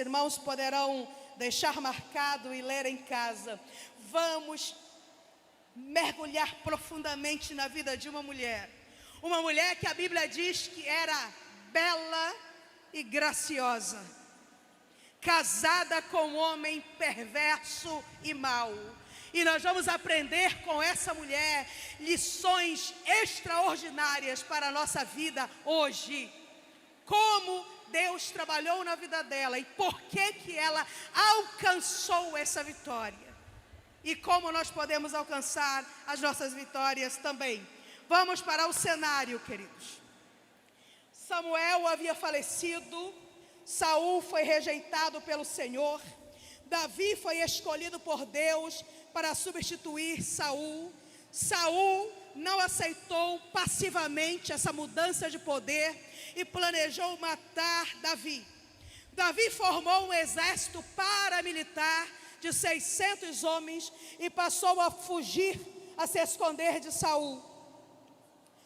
irmãos poderão deixar marcado e ler em casa. Vamos mergulhar profundamente na vida de uma mulher que a Bíblia diz que era bela e graciosa, casada com um homem perverso e mau. E nós vamos aprender com essa mulher lições extraordinárias para a nossa vida hoje. Como Deus trabalhou na vida dela e por que ela alcançou essa vitória. E como nós podemos alcançar as nossas vitórias também. Vamos para o cenário, queridos. Samuel havia falecido, Saul foi rejeitado pelo Senhor, Davi foi escolhido por Deus para substituir Saul. Saul não aceitou passivamente essa mudança de poder e planejou matar Davi. Davi formou um exército paramilitar de 600 homens e passou a fugir, a se esconder de Saul,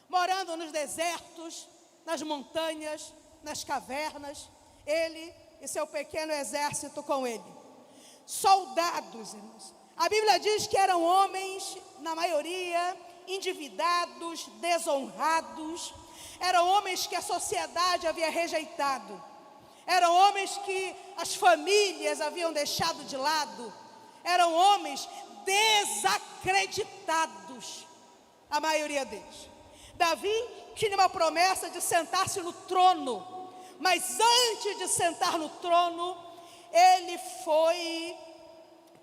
morando nos desertos, nas montanhas, nas cavernas, ele e seu pequeno exército com ele. Soldados, irmãos. A Bíblia diz que eram homens, na maioria, endividados, desonrados. Eram homens que a sociedade havia rejeitado. Eram homens que as famílias haviam deixado de lado. Eram homens desacreditados, a maioria deles. Davi tinha uma promessa de sentar-se no trono. Mas antes de sentar no trono, ele foi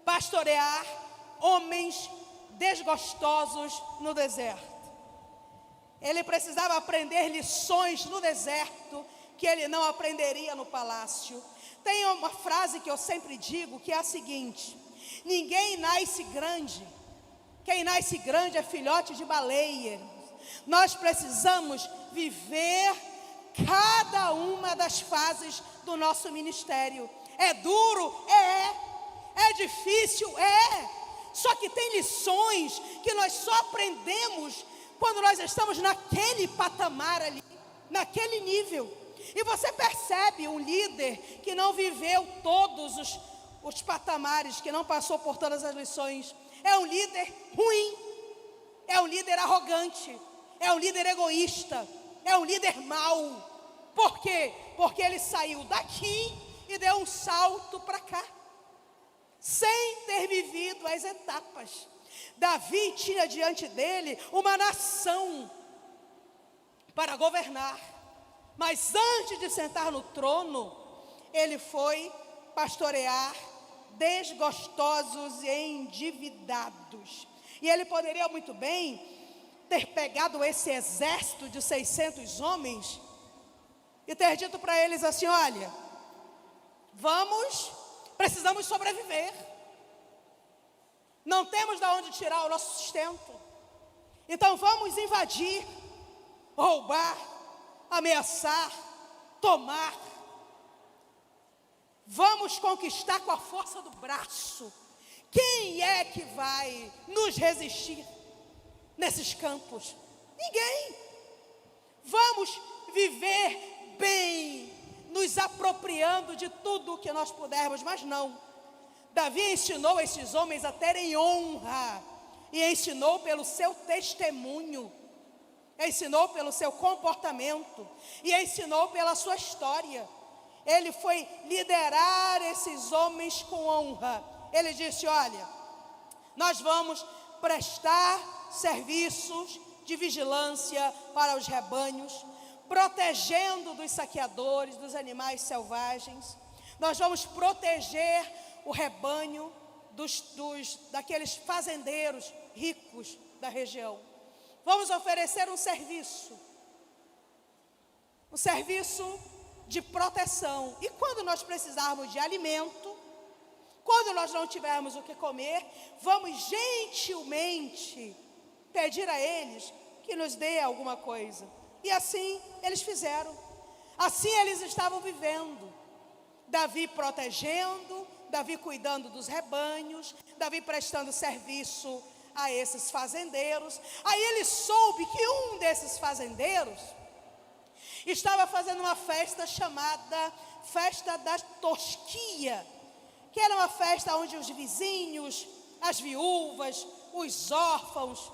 pastorear homens desgostosos no deserto. Ele precisava aprender lições no deserto que ele não aprenderia no palácio. Tem uma frase que eu sempre digo, que é a seguinte: ninguém nasce grande. Quem nasce grande é filhote de baleia. Nós precisamos viver cada uma das fases do nosso ministério. É duro? É difícil? Só que tem lições que nós só aprendemos quando nós estamos naquele patamar ali, naquele nível. E você percebe um líder que não viveu todos os patamares, que não passou por todas as lições. É um líder ruim, é um líder arrogante, é um líder egoísta, é um líder mau. Por quê? Porque ele saiu daqui e deu um salto para cá, sem ter vivido as etapas. Davi tinha diante dele uma nação para governar, mas antes de sentar no trono, ele foi pastorear desgostosos e endividados. E ele poderia muito bem ter pegado esse exército de 600 homens e ter dito para eles assim: olha, precisamos sobreviver. Não temos de onde tirar o nosso sustento. Então vamos invadir, roubar, ameaçar, tomar. Vamos conquistar com a força do braço. Quem é que vai nos resistir nesses campos? Ninguém. Vamos viver bem, nos apropriando de tudo o que nós pudermos, mas não. Davi ensinou esses homens a terem honra, e ensinou pelo seu testemunho, ensinou pelo seu comportamento, e ensinou pela sua história. Ele foi liderar esses homens com honra. Ele disse: olha, nós vamos prestar serviços de vigilância para os rebanhos, protegendo dos saqueadores, dos animais selvagens. Nós vamos proteger o rebanho daqueles fazendeiros ricos da região. Vamos oferecer um serviço de proteção. E quando nós precisarmos de alimento, quando nós não tivermos o que comer, vamos gentilmente pedir a eles que nos dê alguma coisa. E assim eles fizeram. Assim eles estavam vivendo. Davi protegendo, Davi cuidando dos rebanhos, Davi prestando serviço a esses fazendeiros. Aí ele soube que um desses fazendeiros estava fazendo uma festa chamada Festa da Tosquia, que era uma festa onde os vizinhos, as viúvas, os órfãos,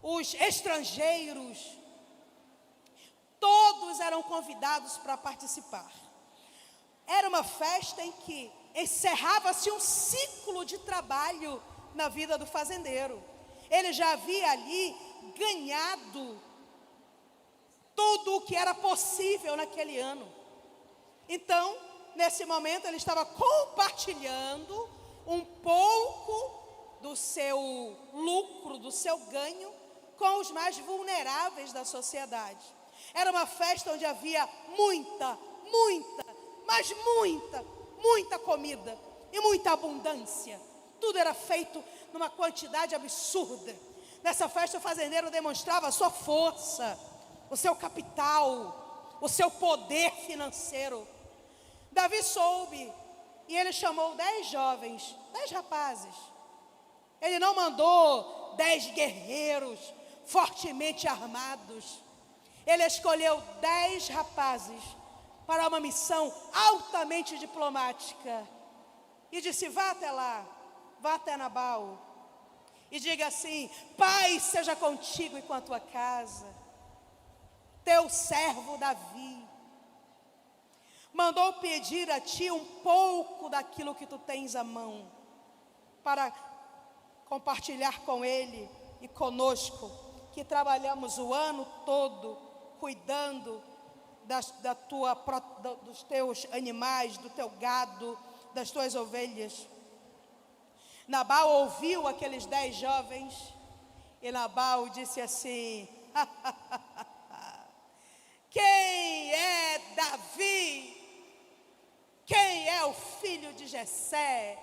os estrangeiros, todos eram convidados para participar. Era uma festa em que encerrava-se um ciclo de trabalho na vida do fazendeiro. Ele já havia ali ganhado tudo o que era possível naquele ano. Então, nesse momento, ele estava compartilhando um pouco do seu lucro, do seu ganho, com os mais vulneráveis da sociedade. Era uma festa onde havia muita comida e muita abundância. Tudo era feito numa quantidade absurda. Nessa festa o fazendeiro demonstrava a sua força, o seu capital, o seu poder financeiro. Davi soube e ele chamou 10 jovens, 10 rapazes. Ele não mandou 10 guerreiros fortemente armados. Ele escolheu 10 rapazes para uma missão altamente diplomática. E disse: vá até lá, vá até Nabal, e diga assim: paz seja contigo e com a tua casa. Teu servo Davi mandou pedir a ti um pouco daquilo que tu tens à mão, para compartilhar com ele e conosco, que trabalhamos o ano todo cuidando dos teus animais, do teu gado, das tuas ovelhas. Nabal ouviu aqueles 10 jovens e Nabal disse assim: quem é Davi? Quem é o filho de Jessé,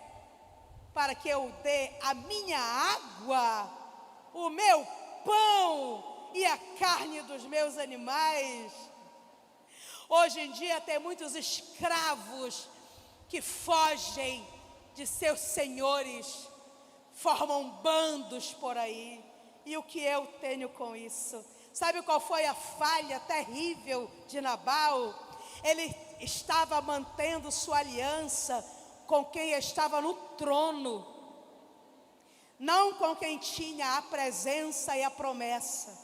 para que eu dê a minha água, o meu pão e a carne dos meus animais? Hoje em dia tem muitos escravos que fogem de seus senhores, formam bandos por aí. E o que eu tenho com isso? Sabe qual foi a falha terrível de Nabal? Ele estava mantendo sua aliança com quem estava no trono, não com quem tinha a presença e a promessa.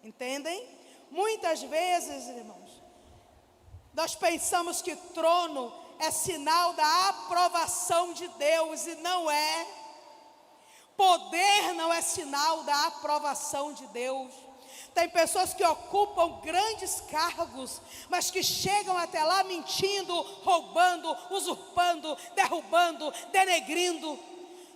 Entendem? Muitas vezes, irmãos, nós pensamos que trono é sinal da aprovação de Deus, e não é. Poder não é sinal da aprovação de Deus. Tem pessoas que ocupam grandes cargos, mas que chegam até lá mentindo, roubando, usurpando, derrubando, denegrindo.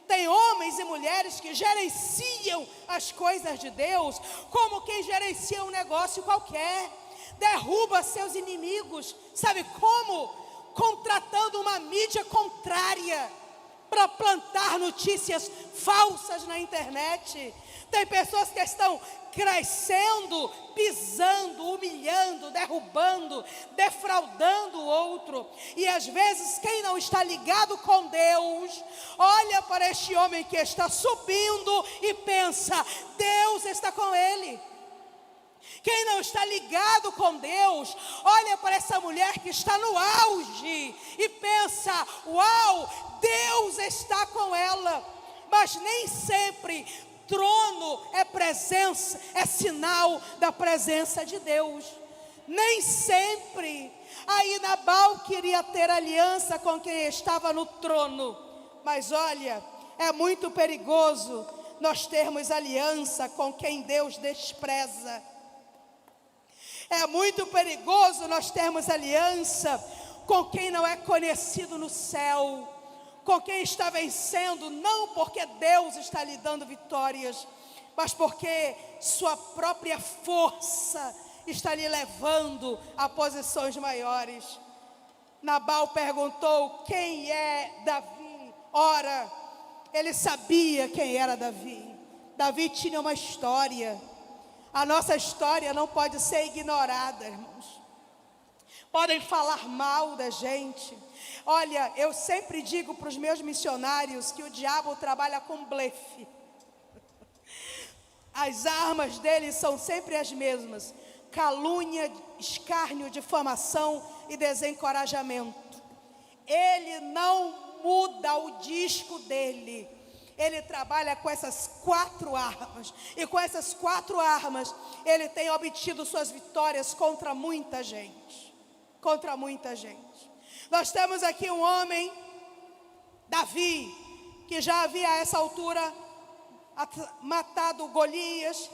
Tem homens e mulheres que gerenciam as coisas de Deus como quem gerencia um negócio qualquer. Derruba seus inimigos. Sabe como? Contratando uma mídia contrária para plantar notícias falsas na internet. Tem pessoas que estão crescendo, pisando, humilhando, derrubando, defraudando o outro. E às vezes quem não está ligado com Deus, olha para este homem que está subindo e pensa: Deus está com ele. Quem não está ligado com Deus, olha para essa mulher que está no auge e pensa: uau, Deus está com ela. Mas nem sempre trono é presença, é sinal da presença de Deus. Nem sempre. Aí Nabal queria ter aliança com quem estava no trono. Mas olha, é muito perigoso nós termos aliança com quem Deus despreza. É muito perigoso nós termos aliança com quem não é conhecido no céu, com quem está vencendo, não porque Deus está lhe dando vitórias, mas porque sua própria força está lhe levando a posições maiores. Nabal perguntou: quem é Davi? Ora, ele sabia quem era Davi. Davi tinha uma história. A nossa história não pode ser ignorada, irmãos. Podem falar mal da gente. Olha, eu sempre digo para os meus missionários que o diabo trabalha com blefe. As armas dele são sempre as mesmas. calúnia, escárnio, difamação e desencorajamento. Ele não muda o disco dele. Ele trabalha com essas 4 armas. E com essas 4 armas, ele tem obtido suas vitórias contra muita gente. Contra muita gente. Nós temos aqui um homem, Davi, que já havia a essa altura matado Golias,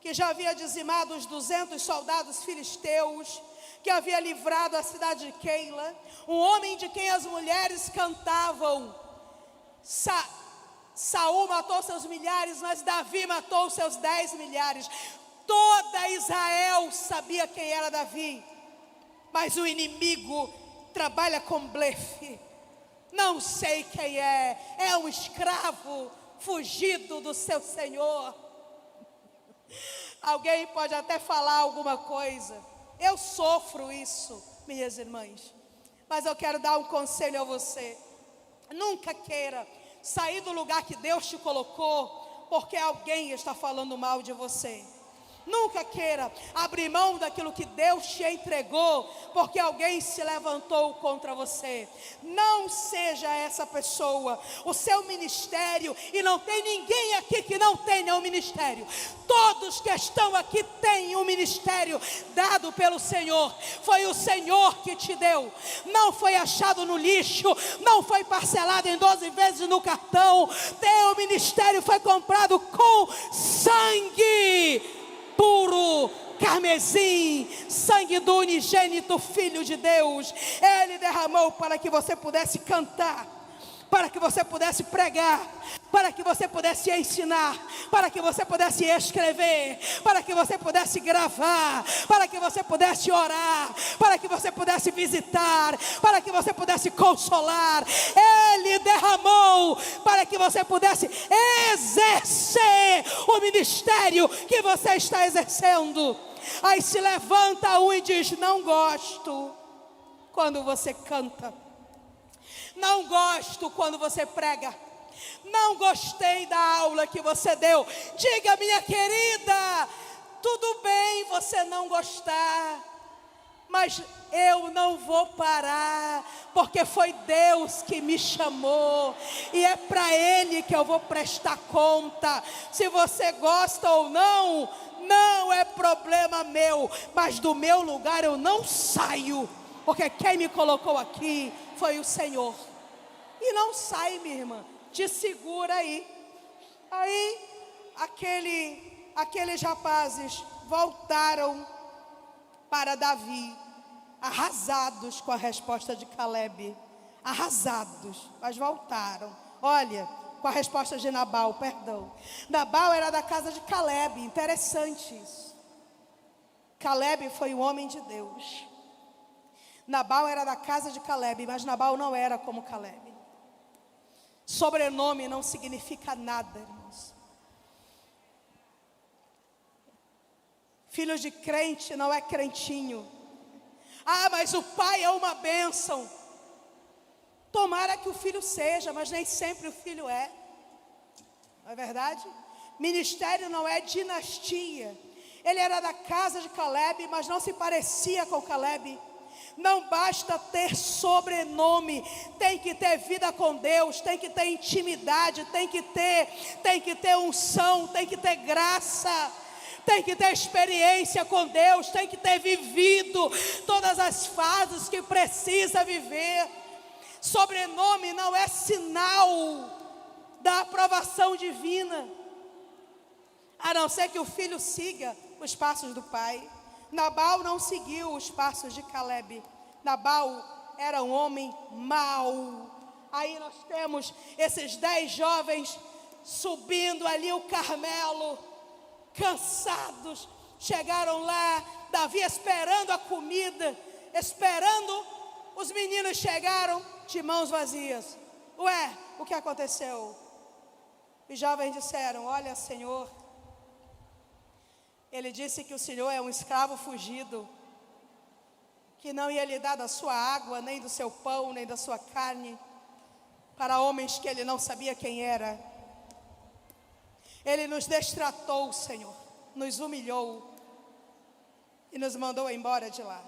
que já havia dizimado os 200 soldados filisteus, que havia livrado a cidade de Keila. Um homem de quem as mulheres cantavam. Saul matou seus milhares, mas Davi matou seus 10 milhares. Toda Israel sabia quem era Davi. Mas o inimigo trabalha com blefe. Não sei quem é um escravo fugido do seu senhor. Alguém pode até falar alguma coisa. Eu sofro isso, minhas irmãs. Mas eu quero dar um conselho a você. Nunca queira sair do lugar que Deus te colocou porque alguém está falando mal de você. Nunca queira abrir mão daquilo que Deus te entregou porque alguém se levantou contra você. Não seja essa pessoa. O seu ministério, e não tem ninguém aqui que não tenha um ministério. Todos que estão aqui têm um ministério dado pelo Senhor. Foi o Senhor que te deu. Não foi achado no lixo, não foi parcelado em 12 vezes no cartão. Teu ministério foi comprado com sangue puro, carmesim, sangue do unigênito Filho de Deus. Ele derramou para que você pudesse cantar, para que você pudesse pregar, para que você pudesse ensinar, para que você pudesse escrever, para que você pudesse gravar, para que você pudesse orar, para que você pudesse visitar, para que você pudesse consolar. Ele derramou para que você pudesse exercer o ministério que você está exercendo. Aí se levanta um e diz: não gosto quando você canta, não gosto quando você prega, não gostei da aula que você deu. Diga, minha querida, tudo bem você não gostar, mas eu não vou parar, porque foi Deus que me chamou, e é para Ele que eu vou prestar conta. Se você gosta ou não, não é problema meu, mas do meu lugar eu não saio, porque quem me colocou aqui foi o Senhor. E não sai, minha irmã, te segura aí. Aí, aqueles rapazes voltaram para Davi, arrasados com a resposta de Caleb. Arrasados, mas voltaram. Olha, com a resposta de Nabal, perdão. Nabal era da casa de Caleb, interessante isso. Caleb foi um homem de Deus. Nabal era da casa de Caleb, mas Nabal não era como Caleb. Sobrenome não significa nada, irmãos. Filho de crente não é crentinho. Ah, mas o pai é uma bênção. Tomara que o filho seja, mas nem sempre o filho é. Não é verdade? Ministério não é dinastia. Ele era da casa de Caleb, mas não se parecia com Caleb. Não basta ter sobrenome, tem que ter vida com Deus, tem que ter intimidade, tem que ter unção, tem que ter graça, tem que ter experiência com Deus, tem que ter vivido todas as fases que precisa viver. Sobrenome não é sinal da aprovação divina, a não ser que o filho siga os passos do pai. Nabal não seguiu os passos de Caleb. Nabal era um homem mau. Aí nós temos esses 10 jovens subindo ali o Carmelo, cansados. Chegaram lá, Davi esperando a comida, esperando. Os meninos chegaram de mãos vazias. Ué, o que aconteceu? Os jovens disseram: olha, Senhor, ele disse que o Senhor é um escravo fugido, que não ia lhe dar da sua água, nem do seu pão, nem da sua carne, para homens que ele não sabia quem era. Ele nos destratou, Senhor, nos humilhou. e nos mandou embora de lá.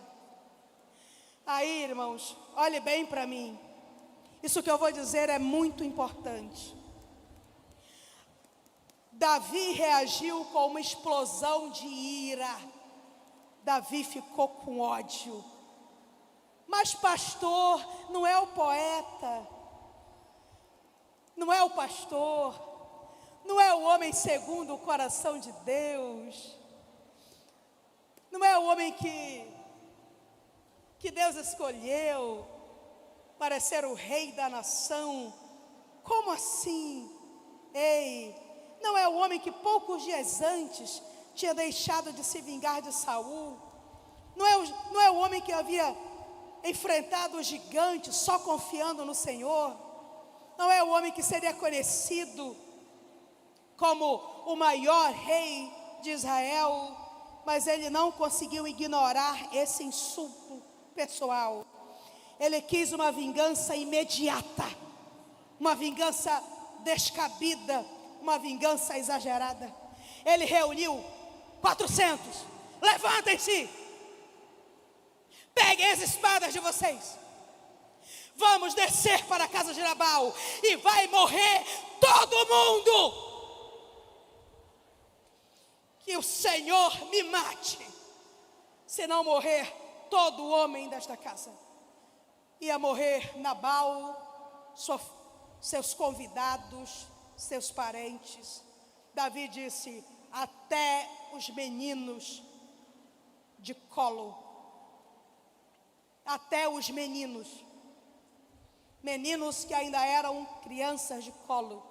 Aí, irmãos, olhe bem para mim. Isso que eu vou dizer é muito importante. Davi reagiu com uma explosão de ira. Davi ficou com ódio. Mas pastor, não é o poeta, não é o pastor, não é o homem segundo o coração de Deus, não é o homem que Deus escolheu para ser o rei da nação. Como assim? Ei, não é o homem que poucos dias antes tinha deixado de se vingar de Saul? Não é o homem que havia enfrentado o gigante só confiando no Senhor? Não é o homem que seria conhecido como o maior rei de Israel, mas ele não conseguiu ignorar esse insulto pessoal. Ele quis uma vingança imediata, uma vingança descabida, uma vingança exagerada. Ele reuniu 400, levantem-se, peguem as espadas de vocês, vamos descer para a casa de Nabal e vai morrer todo mundo. Que o Senhor me mate, se não morrer todo homem desta casa. Ia morrer Nabal, seus convidados, seus parentes. Davi disse: até os meninos de colo, até os meninos que ainda eram crianças de colo,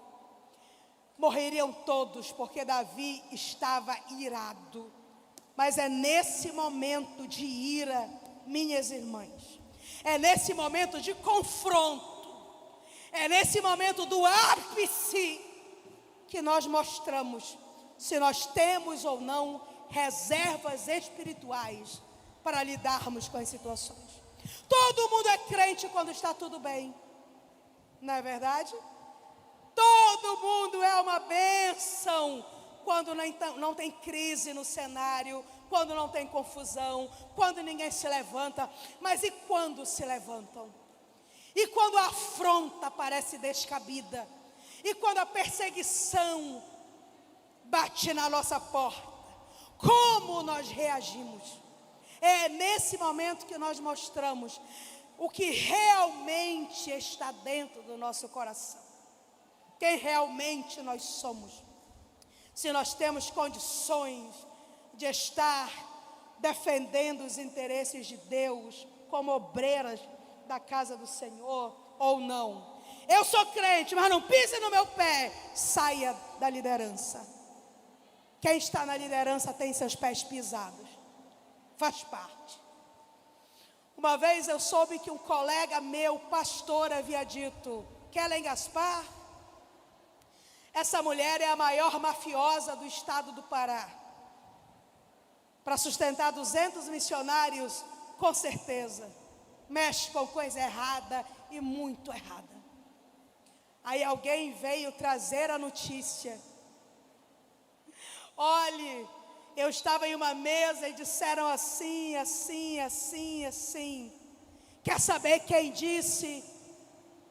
morreriam todos, porque Davi estava irado. Mas é nesse momento de ira, minhas irmãs, é nesse momento de confronto, é nesse momento do ápice, que nós mostramos se nós temos ou não reservas espirituais para lidarmos com as situações. Todo mundo é crente quando está tudo bem, não é verdade? Todo mundo é uma bênção quando não tem crise no cenário, quando não tem confusão, quando ninguém se levanta. Mas e quando se levantam? E quando a afronta parece descabida? E quando a perseguição bate na nossa porta? Como nós reagimos? É nesse momento que nós mostramos o que realmente está dentro do nosso coração, quem realmente nós somos. Se nós temos condições de estar defendendo os interesses de Deus como obreiras da casa do Senhor ou não. Eu sou crente, mas não pise no meu pé. Saia da liderança. Quem está na liderança tem seus pés pisados, faz parte. Uma vez eu soube que um colega meu, pastor, havia dito: Kellen Gaspar, essa mulher é a maior mafiosa do estado do Pará. Para sustentar 200 missionários, com certeza, mexe com coisa errada e muito errada. Aí alguém veio trazer a notícia: olhe, eu estava em uma mesa e disseram assim, assim, assim, assim. Quer saber quem disse?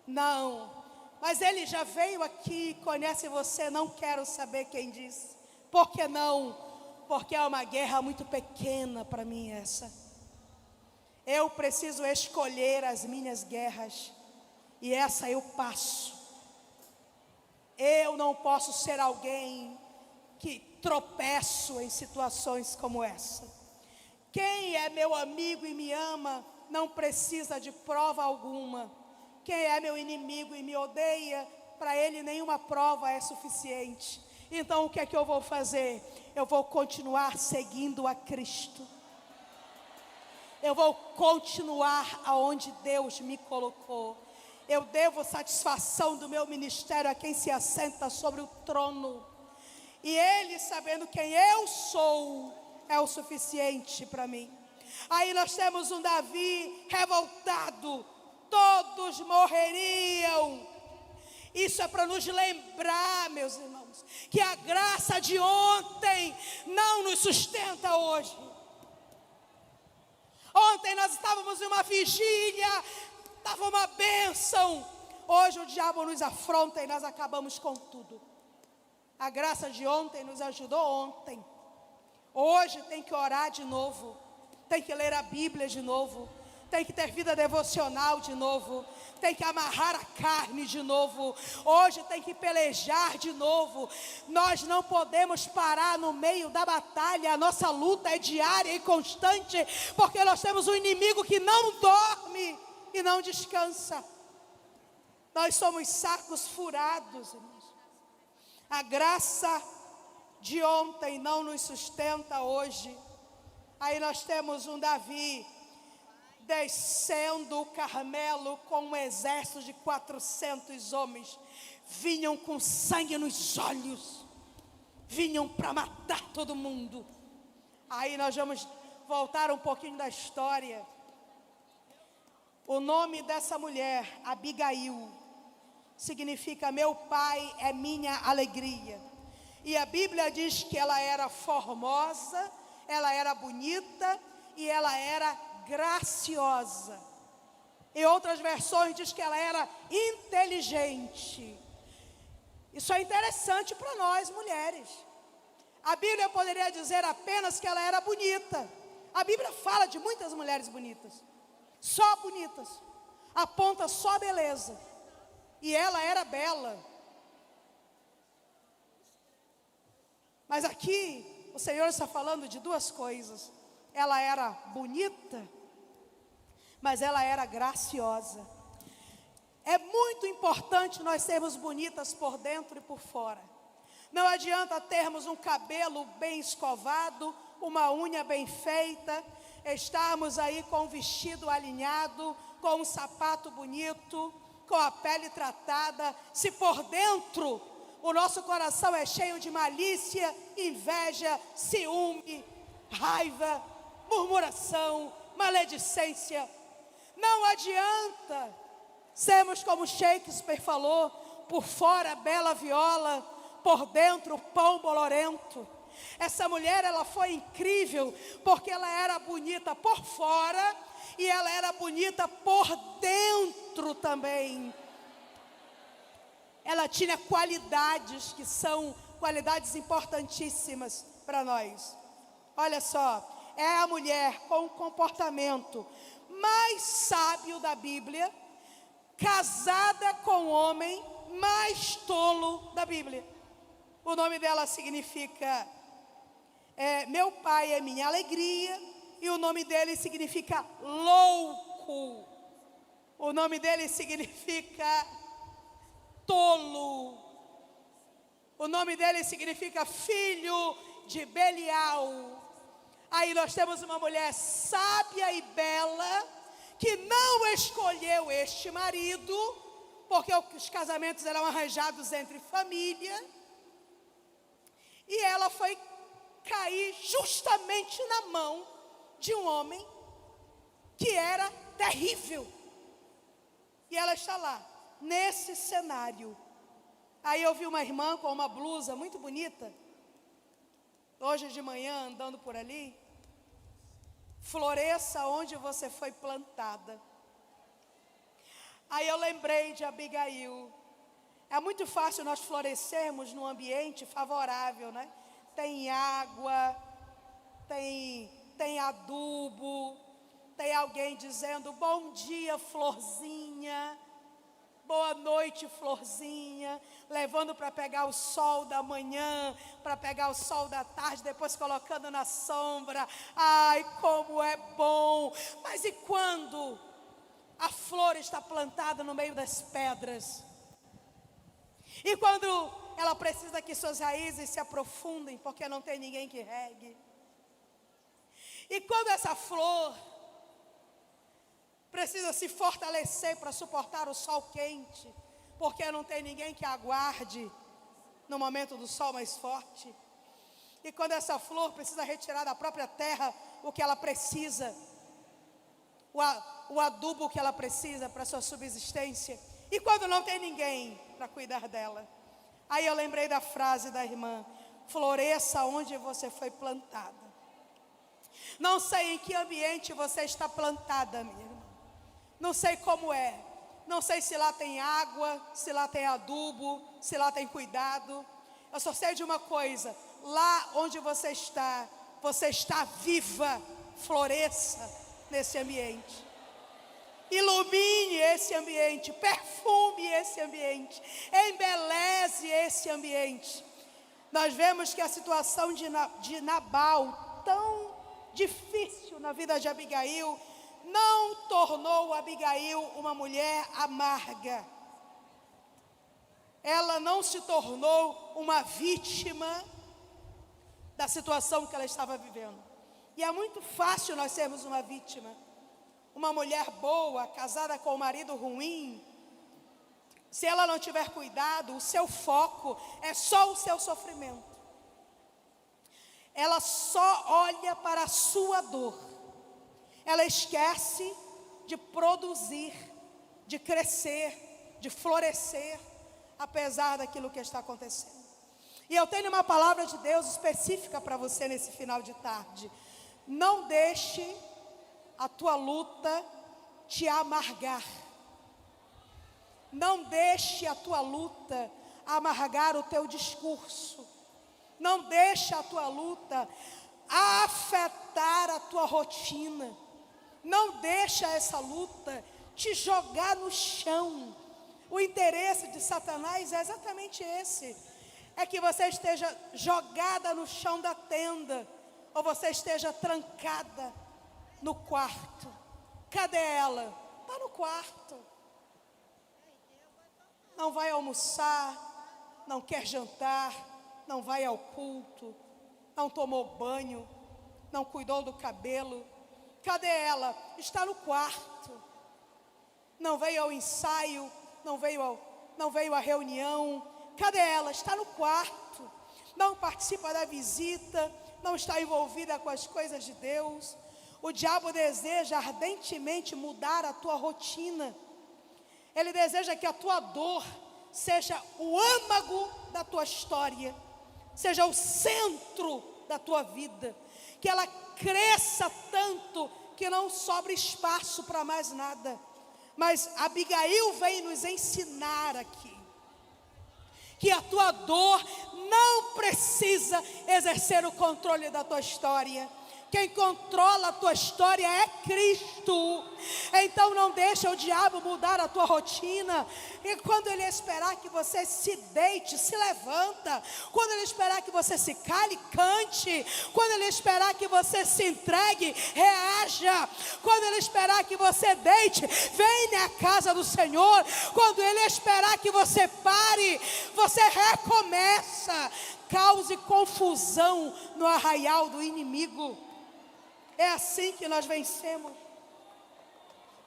Não. Mas ele já veio aqui, conhece você, não quero saber quem disse. Por que não? Porque é uma guerra muito pequena para mim essa. Eu preciso escolher as minhas guerras, e essa eu passo. Eu não posso ser alguém que tropeço em situações como essa. Quem é meu amigo e me ama não precisa de prova alguma. Quem é meu inimigo e me odeia, para ele nenhuma prova é suficiente. Então o que é que eu vou fazer? Eu vou continuar seguindo a Cristo. Eu vou continuar aonde Deus me colocou. Eu devo satisfação do meu ministério a quem se assenta sobre o trono. E Ele, sabendo quem eu sou, é o suficiente para mim. Aí nós temos um Davi revoltado. Todos morreriam. Isso é para nos lembrar, meus irmãos, que a graça de ontem não nos sustenta hoje. Ontem nós estávamos em uma vigília, estava uma bênção. Hoje o diabo nos afronta e nós acabamos com tudo. A graça de ontem nos ajudou ontem. Hoje tem que orar de novo, tem que ler a Bíblia de novo, tem que ter vida devocional de novo, tem que amarrar a carne de novo. Hoje tem que pelejar de novo. Nós não podemos parar no meio da batalha. A nossa luta é diária e constante, porque nós temos um inimigo que não dorme e não descansa. Nós somos sacos furados, irmãos. A graça de ontem não nos sustenta hoje. Aí nós temos um Davi descendo o Carmelo com um exército de 400 homens. Vinham com sangue nos olhos, vinham para matar todo mundo. Aí nós vamos voltar um pouquinho da história. O nome dessa mulher, Abigail, significa meu pai é minha alegria. E a Bíblia diz que ela era formosa, ela era bonita e ela era graciosa. Em outras versões diz que ela era inteligente. Isso é interessante para nós mulheres. A Bíblia poderia dizer apenas que ela era bonita. A Bíblia fala de muitas mulheres bonitas, só bonitas, aponta só a beleza. E ela era bela. Mas aqui o Senhor está falando de duas coisas. Ela era bonita, mas ela era graciosa. É muito importante nós sermos bonitas por dentro e por fora. Não adianta termos um cabelo bem escovado, uma unha bem feita, estarmos aí com um vestido alinhado, com um sapato bonito, com a pele tratada, se por dentro o nosso coração é cheio de malícia, inveja, ciúme, raiva, murmuração, maledicência. Não adianta sermos como Shakespeare falou, por fora bela viola, por dentro pão bolorento. Essa mulher, ela foi incrível, porque ela era bonita por fora e ela era bonita por dentro também. Ela tinha qualidades que são qualidades importantíssimas para nós. Olha só, é a mulher com o comportamento mais sábio da Bíblia, casada com o homem mais tolo da Bíblia. O nome dela significa meu pai é minha alegria, e o nome dele significa louco. O nome dele significa tolo. O nome dele significa filho de Belial. Aí nós temos uma mulher sábia e bela, que não escolheu este marido, porque os casamentos eram arranjados entre família, e ela foi cair justamente na mão de um homem que era terrível. E ela está lá, nesse cenário. Aí eu vi uma irmã com uma blusa muito bonita, hoje de manhã, andando por ali. Floresça onde você foi plantada. Aí eu lembrei de Abigail. É muito fácil nós florescermos num ambiente favorável, né? Tem água, tem adubo, tem alguém dizendo bom dia, florzinha, boa noite, florzinha, levando para pegar o sol da manhã, para pegar o sol da tarde, depois colocando na sombra. Ai, como é bom! Mas e quando a flor está plantada no meio das pedras? E quando ela precisa que suas raízes se aprofundem, porque não tem ninguém que regue? E quando essa flor precisa se fortalecer para suportar o sol quente, porque não tem ninguém que aguarde no momento do sol mais forte? E quando essa flor precisa retirar da própria terra o que ela precisa, o adubo que ela precisa para sua subsistência? E quando não tem ninguém para cuidar dela? Aí eu lembrei da frase da irmã: floresça onde você foi plantada. Não sei em que ambiente você está plantada, minha irmã. Não sei como é. Não sei se lá tem água, se lá tem adubo, se lá tem cuidado. Eu só sei de uma coisa: lá onde você está viva. Floresça nesse ambiente. Ilumine esse ambiente, perfume esse ambiente, embeleze esse ambiente. Nós vemos que a situação de Nabal, tão difícil na vida de Abigail, não tornou Abigail uma mulher amarga. Ela não se tornou uma vítima da situação que ela estava vivendo. E é muito fácil nós sermos uma vítima. Uma mulher boa, casada com um marido ruim, se ela não tiver cuidado, o seu foco é só o seu sofrimento. Ela só olha para a sua dor. Ela esquece de produzir, de crescer, de florescer, apesar daquilo que está acontecendo. E eu tenho uma palavra de Deus específica para você nesse final de tarde. Não deixe a tua luta te amargar. Não deixe a tua luta amargar o teu discurso. Não deixe a tua luta afetar a tua rotina. Não deixe essa luta te jogar no chão. O interesse de Satanás é exatamente esse. É que você esteja jogada no chão da tenda, ou você esteja trancada no quarto. Cadê ela? Está no quarto. Não vai almoçar, não quer jantar, não vai ao culto, não tomou banho, não cuidou do cabelo. Cadê ela? Está no quarto. Não veio ao ensaio, não veio à reunião. Cadê ela? Está no quarto. Não participa da visita, não está envolvida com as coisas de Deus. O diabo deseja ardentemente mudar a tua rotina. Ele deseja que a tua dor seja o âmago da tua história, seja o centro da tua vida, que ela cresça tanto que não sobre espaço para mais nada. Mas Abigail vem nos ensinar aqui que a tua dor não precisa exercer o controle da tua história. Quem controla a tua história é Cristo. Então não deixa o diabo mudar a tua rotina. E quando ele esperar que você se deite, se levanta. Quando ele esperar que você se cale, cante. Quando ele esperar que você se entregue, reaja. Quando ele esperar que você deite, vem na casa do Senhor. Quando ele esperar que você pare, você recomeça. Cause confusão no arraial do inimigo. É assim que nós vencemos.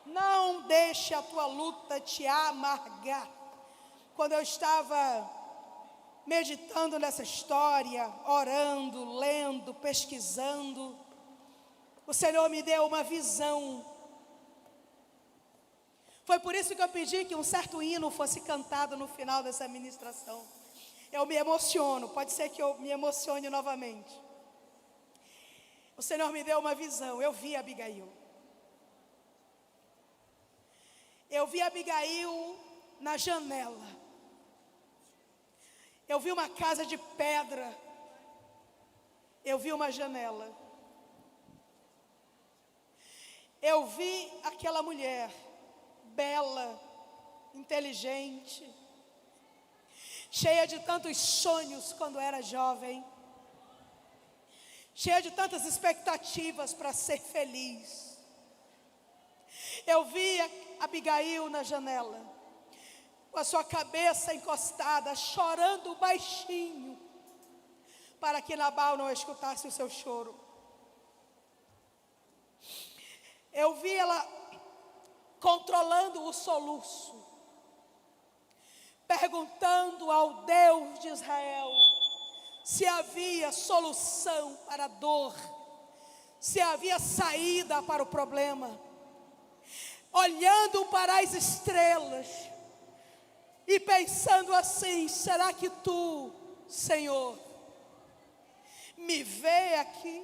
Não deixe a tua luta te amargar. Quando eu estava meditando nessa história, orando, lendo, pesquisando, o Senhor me deu uma visão. Foi por isso que eu pedi que um certo hino fosse cantado no final dessa ministração. Eu me emociono, pode ser que eu me emocione novamente. O Senhor me deu uma visão. Eu vi Abigail. Eu vi Abigail na janela. Eu vi uma casa de pedra. Eu vi uma janela. Eu vi aquela mulher bela, inteligente, cheia de tantos sonhos quando era jovem, cheia de tantas expectativas para ser feliz. Eu vi Abigail na janela, com a sua cabeça encostada, chorando baixinho, para que Nabal não escutasse o seu choro. Eu vi ela controlando o soluço, perguntando ao Deus de Israel se havia solução para a dor, se havia saída para o problema, olhando para as estrelas e pensando assim: será que tu, Senhor, me vê aqui?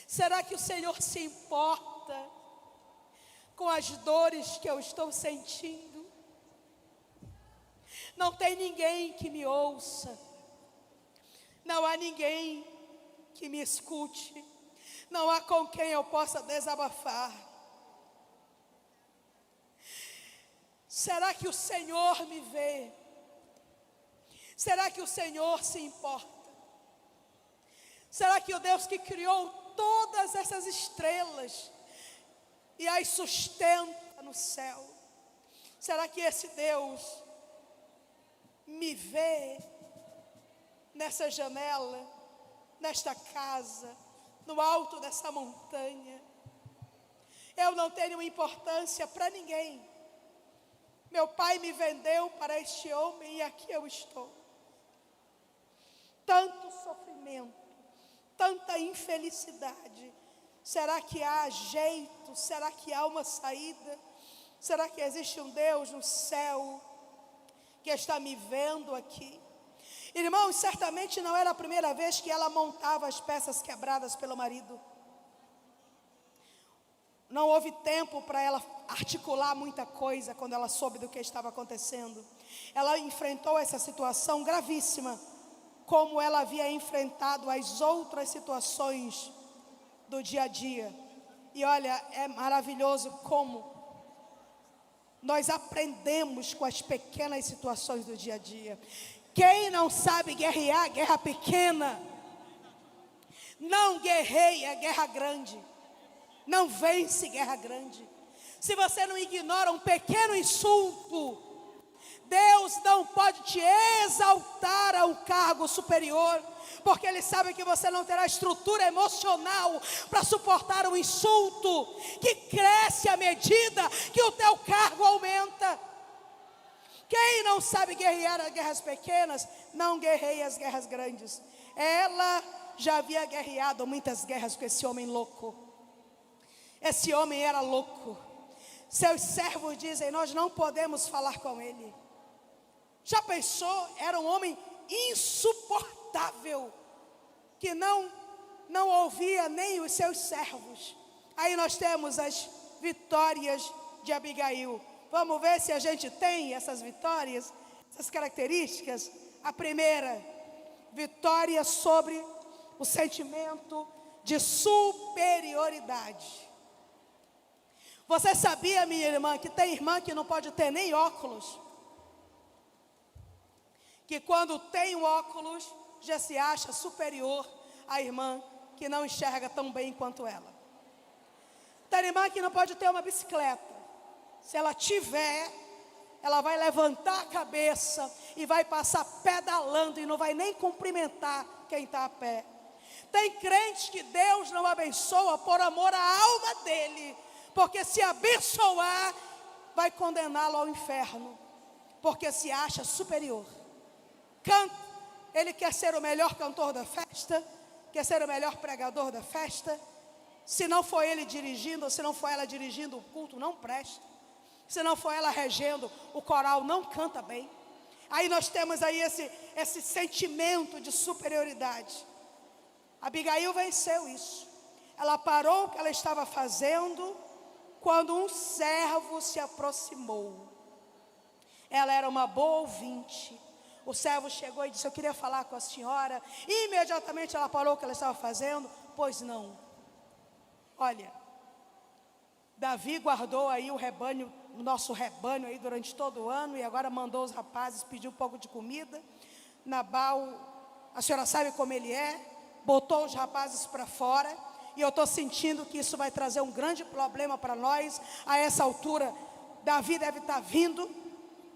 Será que o Senhor se importa com as dores que eu estou sentindo? Não tem ninguém que me ouça, não há ninguém que me escute, não há com quem eu possa desabafar. Será que o Senhor me vê? Será que o Senhor se importa? Será que o Deus que criou todas essas estrelas e as sustenta no céu, será que esse Deus me vê nessa janela, nesta casa, no alto dessa montanha? Eu não tenho importância para ninguém. Meu pai me vendeu para este homem e aqui eu estou. Tanto sofrimento, tanta infelicidade. Será que há jeito? Será que há uma saída? Será que existe um Deus no céu que está me vendo aqui? Irmãos, certamente não era a primeira vez que ela montava as peças quebradas pelo marido. Não houve tempo para ela articular muita coisa quando ela soube do que estava acontecendo. Ela enfrentou essa situação gravíssima, como ela havia enfrentado as outras situações do dia a dia. E olha, é maravilhoso como nós aprendemos com as pequenas situações do dia a dia. Quem não sabe guerrear guerra pequena, não guerreia guerra grande, não vence guerra grande. Se você não ignora um pequeno insulto, Deus não pode te exaltar a um cargo superior, porque Ele sabe que você não terá estrutura emocional para suportar um insulto que cresce à medida que o teu cargo aumenta. Quem não sabe guerrear as guerras pequenas, não guerreia as guerras grandes. Ela já havia guerreado muitas guerras com esse homem louco. Esse homem era louco. Seus servos dizem: nós não podemos falar com ele. Já pensou? Era um homem insuportável, que não ouvia nem os seus servos. Aí nós temos as vitórias de Abigail. Vamos ver se a gente tem essas vitórias, essas características. A primeira, vitória sobre o sentimento de superioridade. Você sabia, minha irmã, que tem irmã que não pode ter nem óculos? Que quando tem o óculos, já se acha superior à irmã que não enxerga tão bem quanto ela. Tem irmã que não pode ter uma bicicleta. Se ela tiver, ela vai levantar a cabeça e vai passar pedalando e não vai nem cumprimentar quem está a pé. Tem crente que Deus não abençoa por amor à alma dele, porque se abençoar, vai condená-lo ao inferno, porque se acha superior. Canta, ele quer ser o melhor cantor da festa, quer ser o melhor pregador da festa. Se não for ele dirigindo, ou se não for ela dirigindo, o culto não presta. Se não for ela regendo, o coral não canta bem. Aí nós temos aí esse sentimento de superioridade. Abigail venceu isso. Ela parou o que ela estava fazendo quando um servo se aproximou. Ela era uma boa ouvinte. O servo chegou e disse: eu queria falar com a senhora. E imediatamente ela parou o que ela estava fazendo. Pois não. Olha, Davi guardou aí o rebanho, o nosso rebanho aí durante todo o ano, e agora mandou os rapazes pedir um pouco de comida. Nabal, a senhora sabe como ele é, botou os rapazes para fora, e eu estou sentindo que isso vai trazer um grande problema para nós. A essa altura, Davi deve estar vindo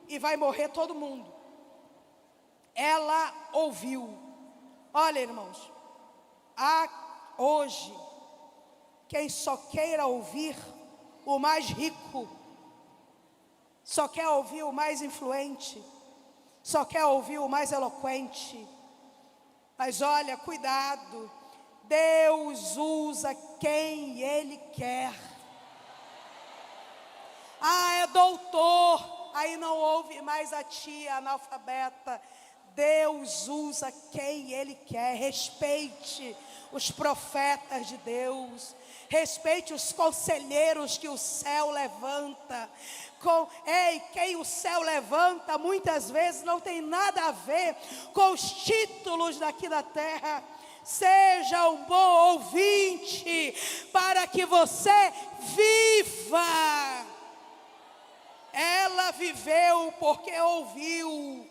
e vai morrer todo mundo. Ela ouviu. Olha, irmãos, há hoje quem só queira ouvir o mais rico, só quer ouvir o mais influente, só quer ouvir o mais eloquente. Mas olha, cuidado, Deus usa quem Ele quer. Ah, é doutor, aí não ouve mais a tia analfabeta. Deus usa quem Ele quer. Respeite os profetas de Deus. Respeite os conselheiros que o céu levanta. Quem o céu levanta muitas vezes não tem nada a ver com os títulos daqui da terra. Seja um bom ouvinte para que você viva. Ela viveu porque ouviu.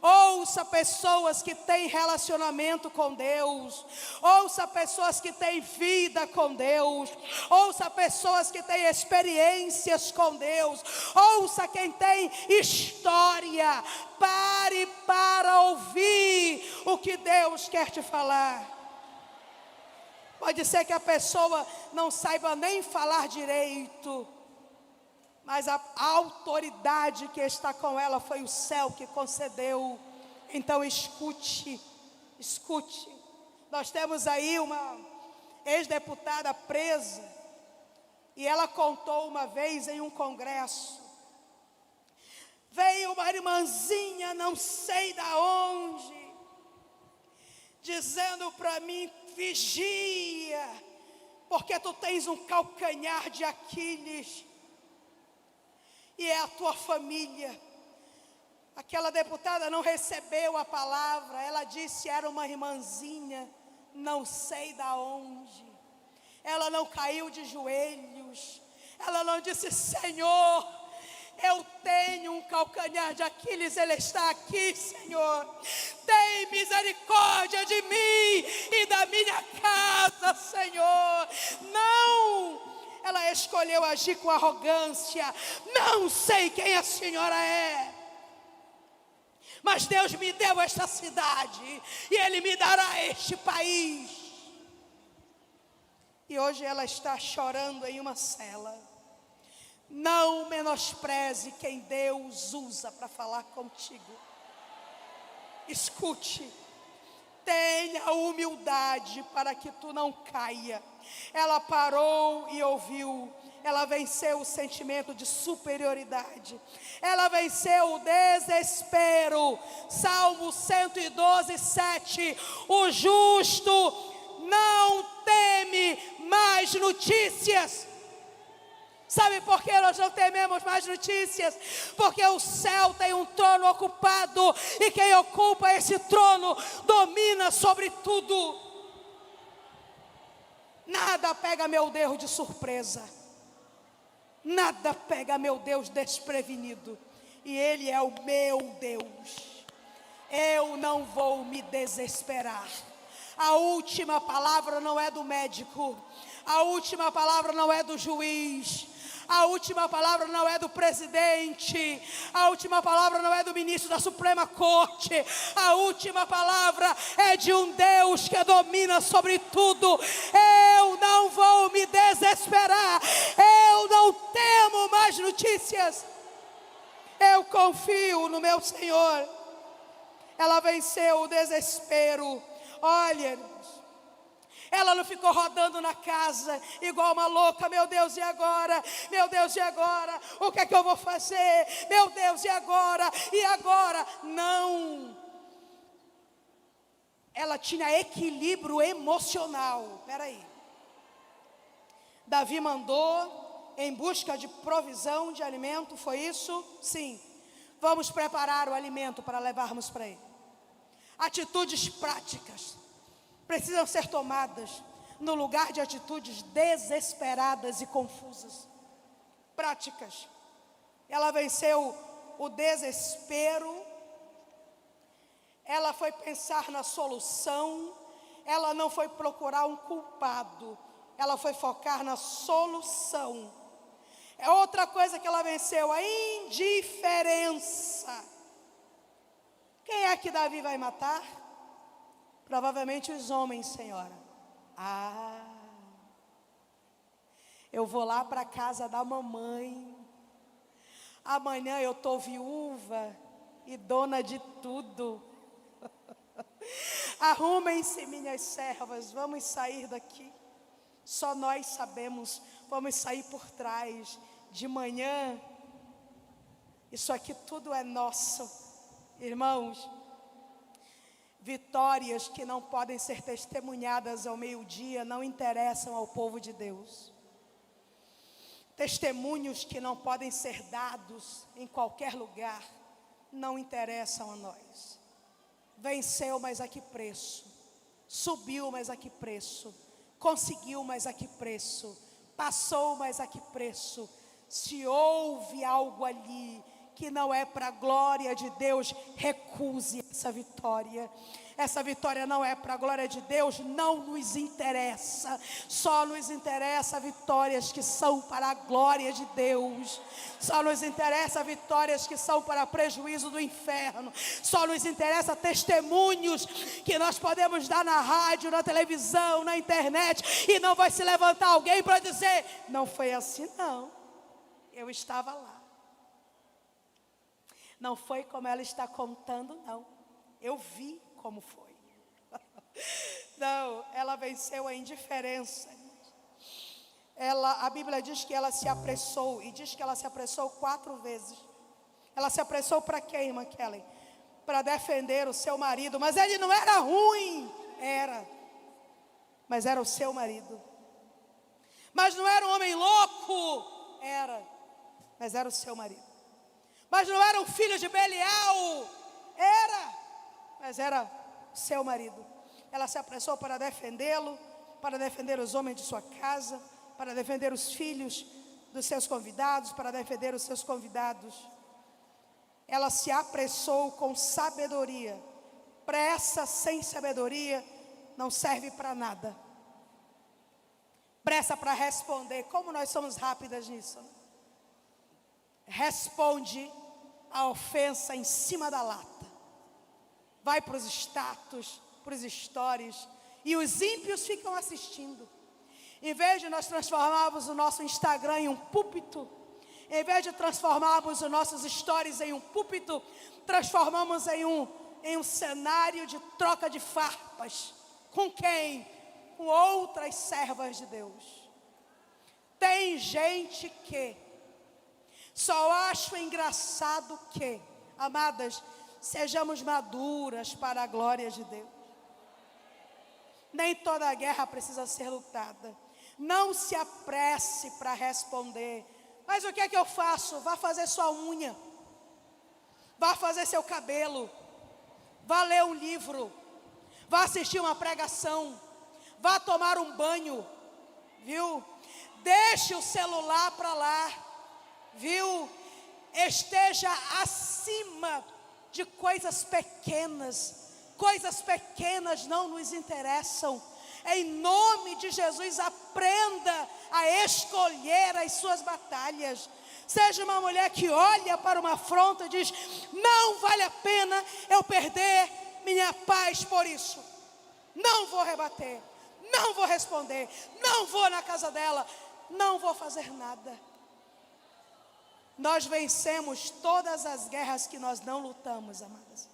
Ouça pessoas que têm relacionamento com Deus. Ouça pessoas que têm vida com Deus. Ouça pessoas que têm experiências com Deus. Ouça quem tem história. Pare para ouvir o que Deus quer te falar. Pode ser que a pessoa não saiba nem falar direito, mas a autoridade que está com ela foi o céu que concedeu. Então escute. Nós temos aí uma ex-deputada presa, e ela contou uma vez em um congresso. Veio uma irmãzinha, não sei da onde, dizendo para mim: vigia, porque tu tens um calcanhar de Aquiles. E é a tua família. Aquela deputada não recebeu a palavra. Ela disse, era uma irmãzinha, não sei da onde. Ela não caiu de joelhos. Ela não disse: Senhor, eu tenho um calcanhar de Aquiles, ele está aqui, Senhor. Tem misericórdia de mim e da minha casa, Senhor. Não! Ela escolheu agir com arrogância. Não sei quem a senhora é, mas Deus me deu esta cidade e Ele me dará este país. E hoje ela está chorando em uma cela. Não menospreze quem Deus usa para falar contigo. Escute. Tenha humildade para que tu não caia. Ela parou e ouviu. Ela venceu o sentimento de superioridade. Ela venceu o desespero. Salmo 112, 7. O justo não teme mais notícias. Sabe por que nós não tememos mais notícias? Porque o céu tem um trono ocupado, e quem ocupa esse trono domina sobre tudo. Nada pega meu Deus de surpresa. Nada pega meu Deus desprevenido. E Ele é o meu Deus. Eu não vou me desesperar. A última palavra não é do médico. A última palavra não é do juiz. A última palavra não é do presidente. A última palavra não é do ministro da Suprema Corte. A última palavra é de um Deus que domina sobre tudo. Eu não vou me desesperar. Eu não temo mais notícias. Eu confio no meu Senhor. Ela venceu o desespero. Olha, ela não ficou rodando na casa igual uma louca. Meu Deus, e agora? Meu Deus, e agora? O que é que eu vou fazer? Meu Deus, e agora? E agora? Não. Ela tinha equilíbrio emocional. Espera aí. Davi mandou em busca de provisão de alimento. Foi isso? Sim. Vamos preparar o alimento para levarmos para ele. Atitudes práticas precisam ser tomadas no lugar de atitudes desesperadas e confusas. Práticas. Ela venceu o desespero. Ela foi pensar na solução. Ela não foi procurar um culpado. Ela foi focar na solução. É outra coisa que ela venceu, a indiferença. Quem é que Davi vai matar? Provavelmente os homens, senhora. Eu vou lá para a casa da mamãe. Amanhã eu estou viúva e dona de tudo. Arrumem-se, minhas servas, vamos sair daqui. Só nós sabemos, vamos sair por trás. De manhã, isso aqui tudo é nosso. Irmãos, Vitórias que não podem ser testemunhadas ao meio-dia não interessam ao povo de Deus. Testemunhos que não podem ser dados em qualquer lugar não interessam a nós. Venceu, mas a que preço? Subiu, mas a que preço? Conseguiu, mas a que preço? Passou, mas a que preço? Se houve algo ali que não é para a glória de Deus, recuse essa vitória. Essa vitória não é para a glória de Deus, não nos interessa. Só nos interessa vitórias que são para a glória de Deus. Só nos interessa vitórias que são para prejuízo do inferno. Só nos interessa testemunhos que nós podemos dar na rádio, na televisão, na internet, e não vai se levantar alguém para dizer: não foi assim não, eu estava lá. Não foi como ela está contando, não. Eu vi como foi. Não, ela venceu a indiferença. A Bíblia diz que ela se apressou, e diz que ela se apressou 4 vezes. Ela se apressou para quem, irmã Kelly? Para defender o seu marido. Mas ele não era ruim, era. Mas era o seu marido. Mas não era um homem louco, era. Mas era o seu marido. Mas não era um filho de Belial, era. Mas era seu marido. Ela se apressou para defendê-lo, para defender os homens de sua casa, para defender os filhos dos seus convidados, para defender os seus convidados. Ela se apressou com sabedoria. Pressa sem sabedoria não serve para nada. Pressa para responder. Como nós somos rápidas nisso, né? Responde a ofensa em cima da lata. Vai para os status, para os stories, e os ímpios ficam assistindo. Em vez de nós transformarmos o nosso Instagram em um púlpito, em vez de transformarmos os nossos stories em um púlpito, transformamos em um cenário de troca de farpas. Com quem? Com outras servas de Deus. Tem gente que só acho engraçado que, amadas, sejamos maduras para a glória de Deus. Nem toda guerra precisa ser lutada. Não se apresse para responder. Mas o que é que eu faço? Vá fazer sua unha. Vá fazer seu cabelo. Vá ler um livro. Vá assistir uma pregação. Vá tomar um banho. Viu? Deixe o celular para lá. Viu? Esteja acima de coisas pequenas. Coisas pequenas não nos interessam. Em nome de Jesus, aprenda a escolher as suas batalhas. Seja uma mulher que olha para uma afronta e diz: não vale a pena eu perder minha paz por isso. Não vou rebater, não vou responder, não vou na casa dela, não vou fazer nada. Nós vencemos todas as guerras que nós não lutamos, amadas.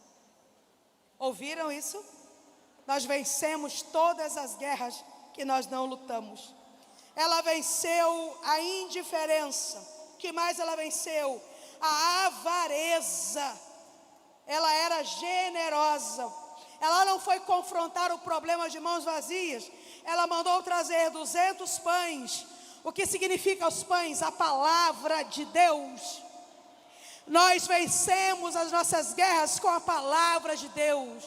Ouviram isso? Nós vencemos todas as guerras que nós não lutamos. Ela venceu a indiferença. O que mais ela venceu? A avareza. Ela era generosa. Ela não foi confrontar o problema de mãos vazias. Ela mandou trazer 200 pães. O que significa os pães? A palavra de Deus. Nós vencemos as nossas guerras com a palavra de Deus.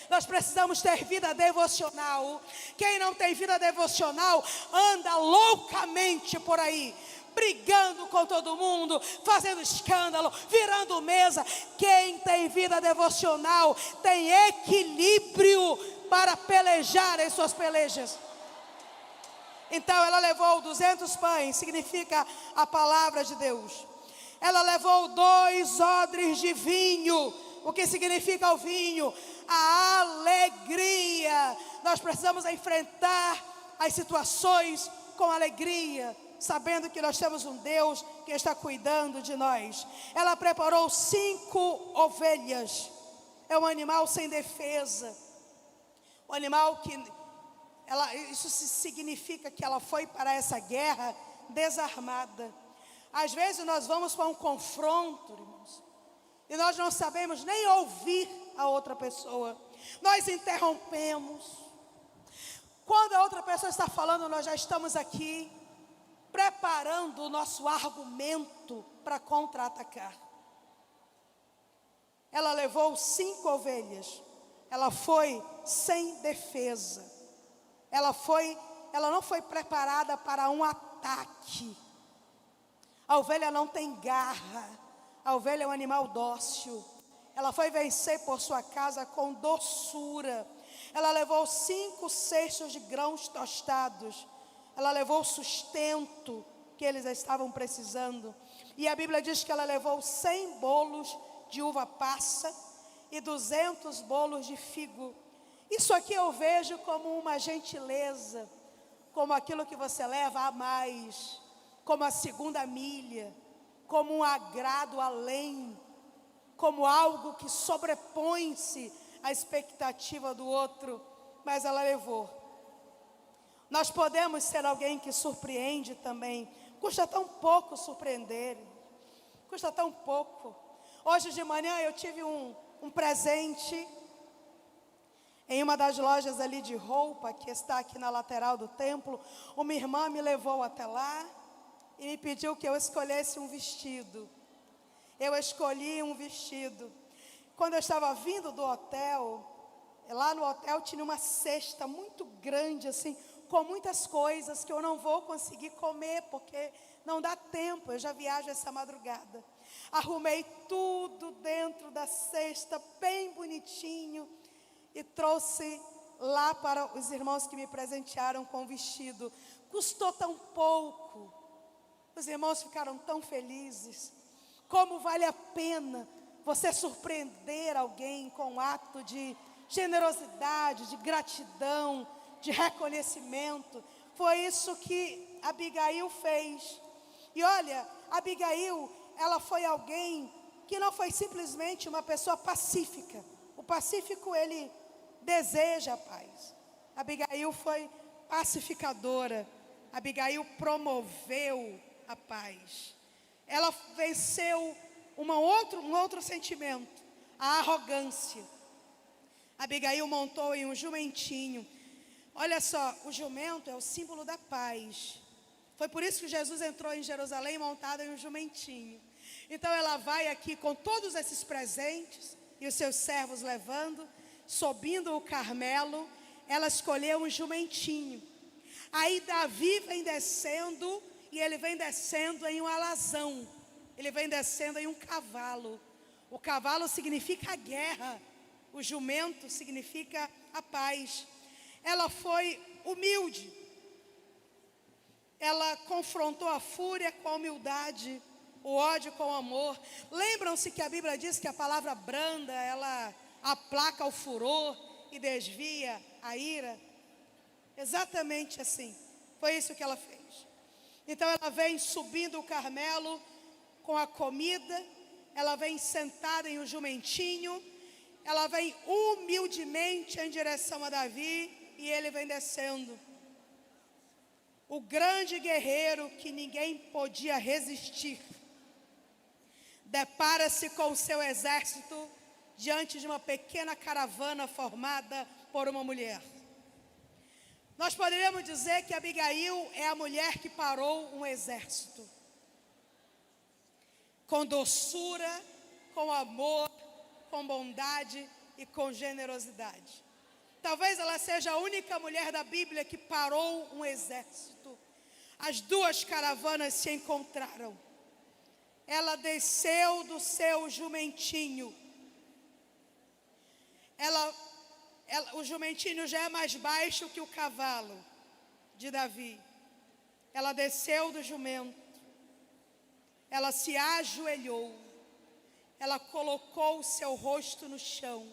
Nós precisamos ter vida devocional. Quem não tem vida devocional anda loucamente por aí, brigando com todo mundo, fazendo escândalo, virando mesa. Quem tem vida devocional tem equilíbrio para pelejar em suas pelejas. Então ela levou 200 pães, significa a palavra de Deus. Ela levou 2 odres de vinho. O que significa o vinho? A alegria. Nós precisamos enfrentar as situações com alegria, sabendo que nós temos um Deus que está cuidando de nós. Ela preparou 5 ovelhas. É um animal sem defesa. Um animal que... isso significa que ela foi para essa guerra desarmada. Às vezes nós vamos para um confronto, irmãos, e nós não sabemos nem ouvir a outra pessoa. Nós interrompemos. Quando a outra pessoa está falando, nós já estamos aqui preparando o nosso argumento para contra-atacar. Ela levou 5 ovelhas. Ela foi sem defesa. Ela não foi preparada para um ataque. A ovelha não tem garra. A ovelha é um animal dócil. Ela foi vencer por sua casa com doçura. Ela levou 5 cestos de grãos tostados. Ela levou o sustento que eles estavam precisando. E a Bíblia diz que ela levou 100 bolos de uva passa e 200 bolos de figo. Isso aqui eu vejo como uma gentileza, como aquilo que você leva a mais, como a segunda milha, como um agrado além, como algo que sobrepõe-se à expectativa do outro, mas ela levou. Nós podemos ser alguém que surpreende também. Custa tão pouco surpreender, custa tão pouco. Hoje de manhã eu tive um presente em uma das lojas ali de roupa, que está aqui na lateral do templo. Uma irmã me levou até lá e me pediu que eu escolhesse um vestido. Eu escolhi um vestido. Quando eu estava vindo do hotel, lá no hotel tinha uma cesta muito grande, assim, com muitas coisas que eu não vou conseguir comer, porque não dá tempo, eu já viajo essa madrugada. Arrumei tudo dentro da cesta, bem bonitinho, e trouxe lá para os irmãos que me presentearam com o vestido. Custou tão pouco, os irmãos ficaram tão felizes. Como vale a pena você surpreender alguém com um ato de generosidade, de gratidão, de reconhecimento. Foi isso que Abigail fez. E olha, Abigail, ela foi alguém que não foi simplesmente uma pessoa pacífica. O pacífico, ele deseja a paz. Abigail foi pacificadora. Abigail promoveu a paz. Ela venceu um outro sentimento, a arrogância. Abigail montou em um jumentinho. Olha só, o jumento é o símbolo da paz. Foi por isso que Jesus entrou em Jerusalém montado em um jumentinho. Então ela vai aqui com todos esses presentes e os seus servos levando, subindo o Carmelo. Ela escolheu um jumentinho. Aí Davi vem descendo, e ele vem descendo em um alazão. Ele vem descendo em um cavalo. O cavalo significa a guerra. O jumento significa a paz. Ela foi humilde. Ela confrontou a fúria com a humildade, o ódio com o amor. Lembram-se que a Bíblia diz que a palavra branda, ela aplaca o furor e desvia a ira? Exatamente assim. Foi isso que ela fez. Então ela vem subindo o Carmelo com a comida. Ela vem sentada em um jumentinho. Ela vem humildemente em direção a Davi. E ele vem descendo. O grande guerreiro que ninguém podia resistir depara-se com o seu exército diante de uma pequena caravana formada por uma mulher. Nós poderíamos dizer que Abigail é a mulher que parou um exército. Com doçura, com amor, com bondade e com generosidade. Talvez ela seja a única mulher da Bíblia que parou um exército. As duas caravanas se encontraram. Ela desceu do seu jumentinho. O jumentinho já é mais baixo que o cavalo de Davi. Ela desceu do jumento. Ela se ajoelhou. Ela colocou o seu rosto no chão.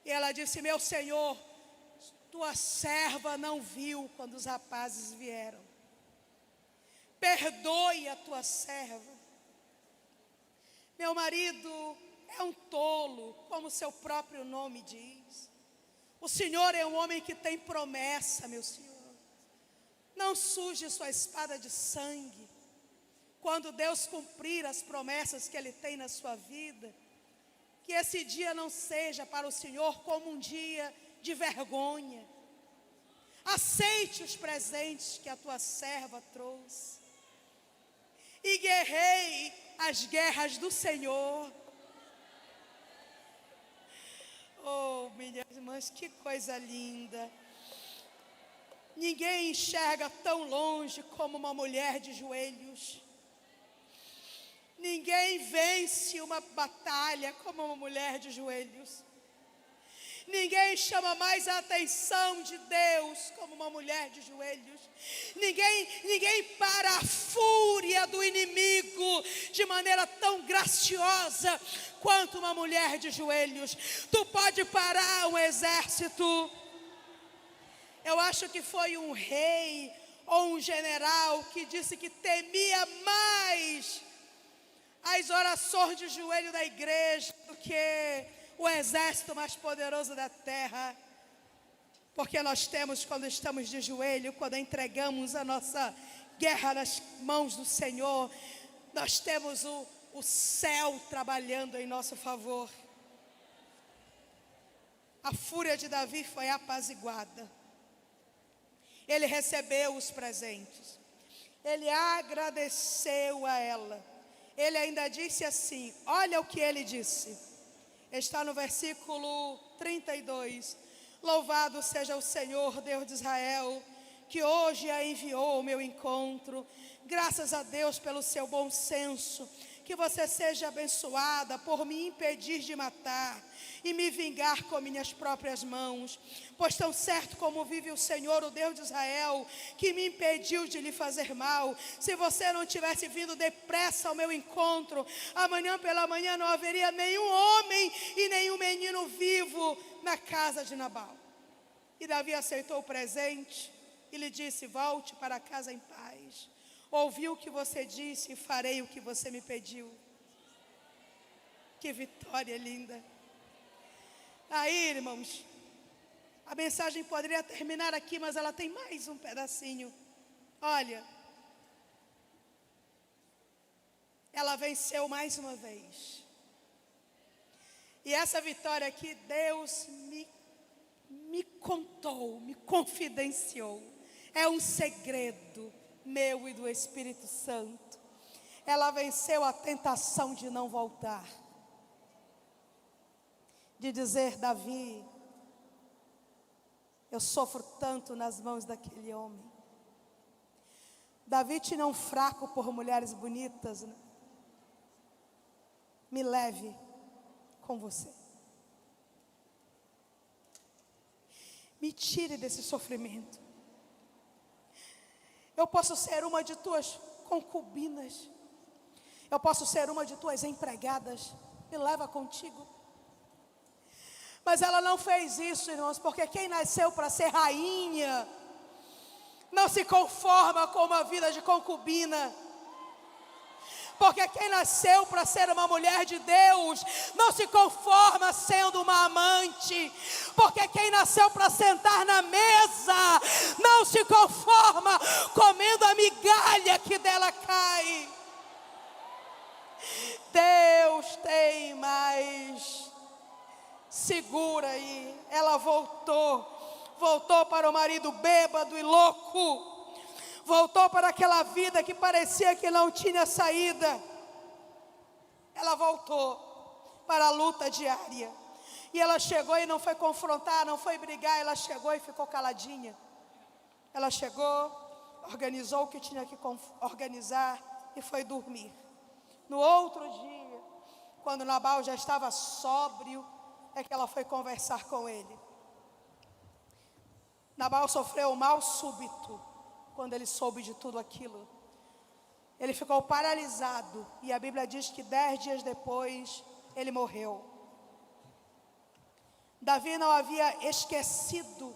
E ela disse: meu Senhor, tua serva não viu quando os rapazes vieram. Perdoe a tua serva. Meu marido é um tolo, como seu próprio nome diz. O Senhor é um homem que tem promessa, meu Senhor. Não suje sua espada de sangue. Quando Deus cumprir as promessas que Ele tem na sua vida, Que esse dia não seja para o Senhor como um dia de vergonha. Aceite os presentes que a tua serva trouxe. E guerrei as guerras do Senhor. Oh, minhas irmãs, que coisa linda. Ninguém enxerga tão longe como uma mulher de joelhos. Ninguém vence uma batalha como uma mulher de joelhos. Ninguém chama mais a atenção de Deus como uma mulher de joelhos. Ninguém para a fúria do inimigo de maneira tão graciosa quanto uma mulher de joelhos. Tu pode parar um exército. Eu acho que foi um rei ou um general que disse que temia mais as orações de joelho da igreja do que o exército mais poderoso da terra. Porque nós temos, quando estamos de joelho, quando entregamos a nossa guerra nas mãos do Senhor, nós temos o céu trabalhando em nosso favor. A fúria de Davi foi apaziguada. Ele recebeu os presentes. Ele agradeceu a ela. Ele ainda disse assim, olha o que ele disse. Está no versículo 32. Louvado seja o Senhor, Deus de Israel, que hoje a enviou ao meu encontro. Graças a Deus pelo seu bom senso. Que você seja abençoada por me impedir de matar e me vingar com minhas próprias mãos. Pois tão certo como vive o Senhor, o Deus de Israel, que me impediu de lhe fazer mal, se você não tivesse vindo depressa ao meu encontro, amanhã pela manhã não haveria nenhum homem e nenhum menino vivo na casa de Nabal. E Davi aceitou o presente e lhe disse, volte para casa em paz. Ouvi o que você disse e farei o que você me pediu. Que vitória linda. Aí, irmãos, a mensagem poderia terminar aqui, mas ela tem mais um pedacinho. Olha, ela venceu mais uma vez. E essa vitória aqui, Deus me contou, me confidenciou. É um segredo meu e do Espírito Santo. Ela venceu a tentação de não voltar. De dizer, Davi, eu sofro tanto nas mãos daquele homem. Davi tinha um fraco por mulheres bonitas, né? Me leve com você. Me tire desse sofrimento. Eu posso ser uma de tuas concubinas. Eu posso ser uma de tuas empregadas. Me leva contigo. Mas ela não fez isso, irmãos, porque quem nasceu para ser rainha não se conforma com uma vida de concubina. Porque quem nasceu para ser uma mulher de Deus não se conforma sendo uma amante. Porque quem nasceu para sentar na mesa não se conforma comendo a migalha que dela cai. Deus tem mais. Segura aí. Ela voltou para o marido bêbado e louco. Voltou para aquela vida que parecia que não tinha saída. Ela voltou para a luta diária. E ela chegou e não foi confrontar, não foi brigar. Ela chegou e ficou caladinha. Ela chegou, organizou o que tinha que organizar e foi dormir. No outro dia, quando Nabal já estava sóbrio, é que ela foi conversar com ele. Nabal sofreu um mal súbito. Quando ele soube de tudo aquilo, ele ficou paralisado. E a Bíblia diz que 10 dias depois, ele morreu. Davi não havia esquecido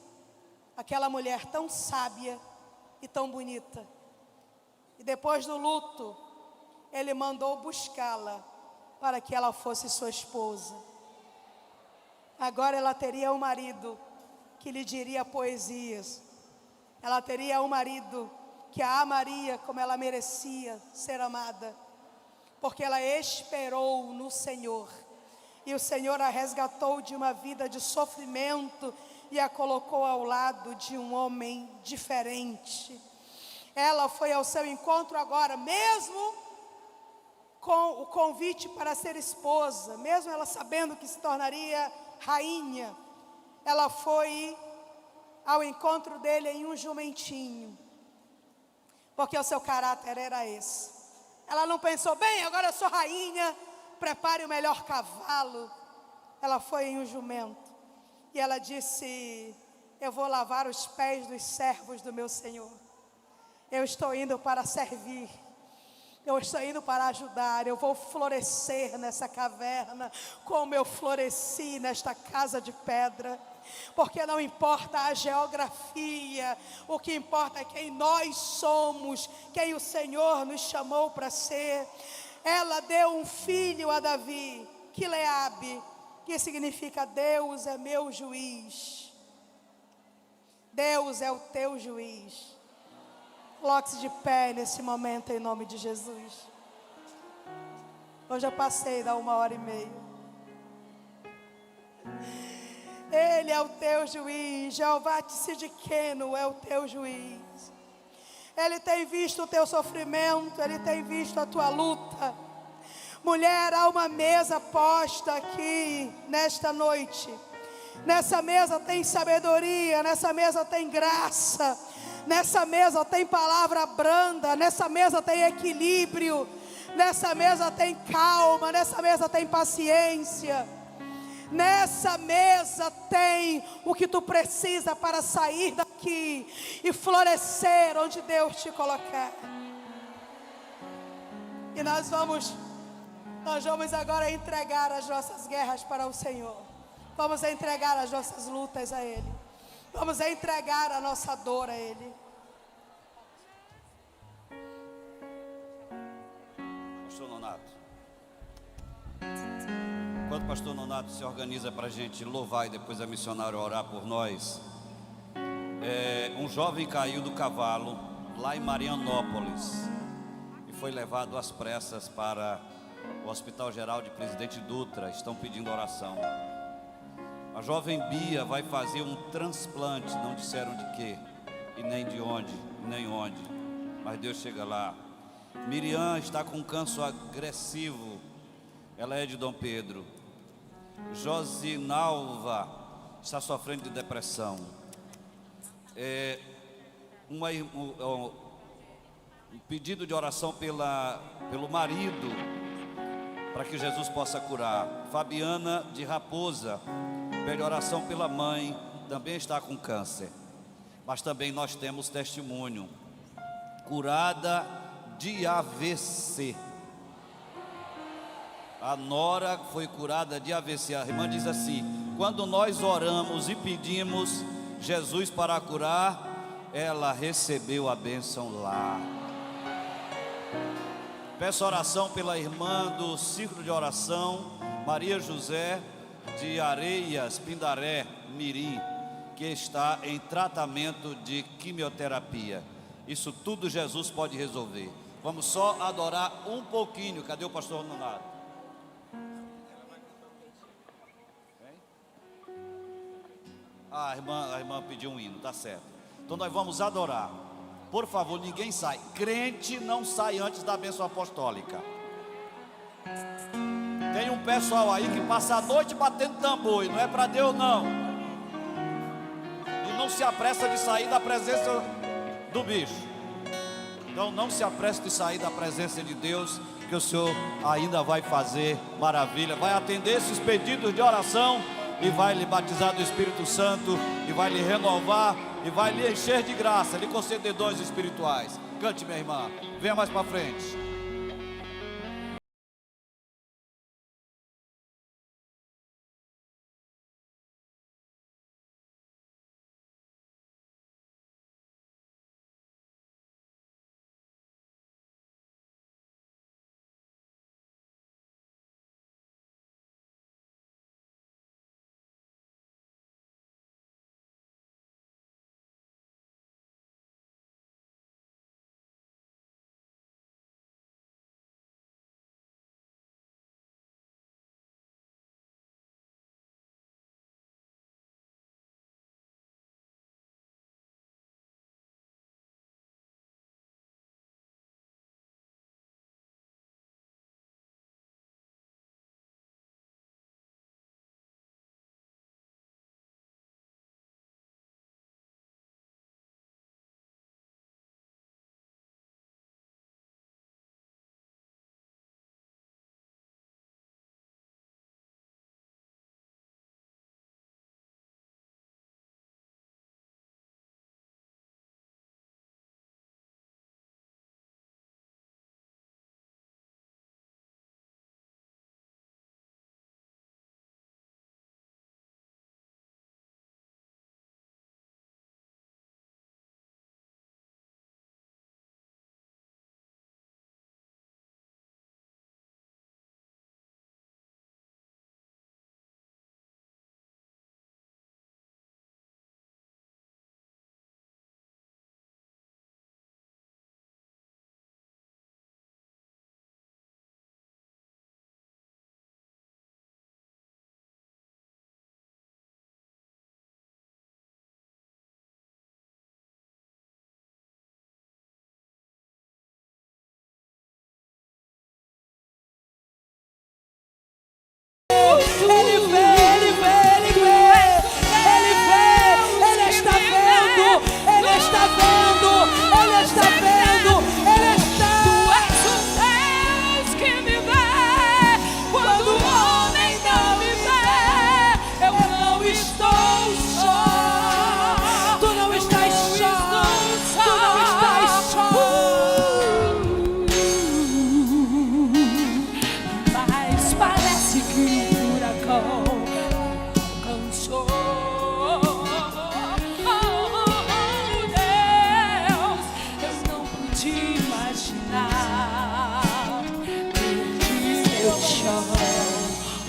aquela mulher tão sábia e tão bonita. E depois do luto, ele mandou buscá-la para que ela fosse sua esposa. Agora ela teria um marido que lhe diria poesias. Ela teria um marido que a amaria como ela merecia ser amada. Porque ela esperou no Senhor. E o Senhor a resgatou de uma vida de sofrimento e a colocou ao lado de um homem diferente. Ela foi ao seu encontro agora, mesmo com o convite para ser esposa, mesmo ela sabendo que se tornaria rainha, ela foi ao encontro dele em um jumentinho, porque o seu caráter era esse. Ela não pensou, bem, agora eu sou rainha, prepare o melhor cavalo. Ela foi em um jumento, e ela disse, eu vou lavar os pés dos servos do meu Senhor. Eu estou indo para servir. Eu estou indo para ajudar, eu vou florescer nessa caverna, como eu floresci nesta casa de pedra. Porque não importa a geografia, o que importa é quem nós somos, quem o Senhor nos chamou para ser. Ela deu um filho a Davi, Quileabe, que significa Deus é meu juiz. Deus é o teu juiz. Coloque-se de pé nesse momento em nome de Jesus. Hoje eu passei da 1h30. Ele é o teu juiz. Jeová Tsidkenu é o teu juiz. Ele tem visto o teu sofrimento, ele tem visto a tua luta. Mulher, há uma mesa posta aqui nesta noite. Nessa mesa tem sabedoria, nessa mesa tem graça. Nessa mesa tem palavra branda, nessa mesa tem equilíbrio, nessa mesa tem calma, nessa mesa tem paciência, nessa mesa tem o que tu precisa para sair daqui e florescer onde Deus te colocar. E nós vamos agora entregar as nossas guerras para o Senhor, vamos entregar as nossas lutas a Ele. Vamos entregar a nossa dor a Ele. Pastor Nonato. Enquanto o pastor Nonato se organiza para a gente louvar e depois a missionária orar por nós, um jovem caiu do cavalo lá em Marianópolis e foi levado às pressas para o Hospital Geral de Presidente Dutra. Estão pedindo oração. A jovem Bia vai fazer um transplante, não disseram de quê, e nem de onde, nem onde, mas Deus chega lá. Miriam está com câncer agressivo, ela é de Dom Pedro. Josinalva está sofrendo de depressão. Um pedido de oração pelo marido, para que Jesus possa curar. Fabiana de Raposa pede oração pela mãe, também está com câncer. Mas também nós temos testemunho, curada de AVC. A nora foi curada de AVC. A irmã diz assim, quando nós oramos e pedimos Jesus para curar, ela recebeu a bênção lá. Peço oração pela irmã do Círculo de Oração, Maria José de Areias, Pindaré, Mirim, que está em tratamento de quimioterapia. Isso tudo Jesus pode resolver. Vamos só adorar um pouquinho. Cadê o pastor Nonato? A irmã pediu um hino, tá certo. Então nós vamos adorar. Por favor, ninguém sai. Crente não sai antes da bênção apostólica. Tem um pessoal aí que passa a noite batendo tambor, e não é para Deus não. E não se apressa de sair da presença do bicho. Então não se apresse de sair da presença de Deus, que o Senhor ainda vai fazer maravilha. Vai atender esses pedidos de oração e vai lhe batizar do Espírito Santo, e vai lhe renovar, e vai lhe encher de graça, lhe conceder dons espirituais. Cante, minha irmã, venha mais para frente.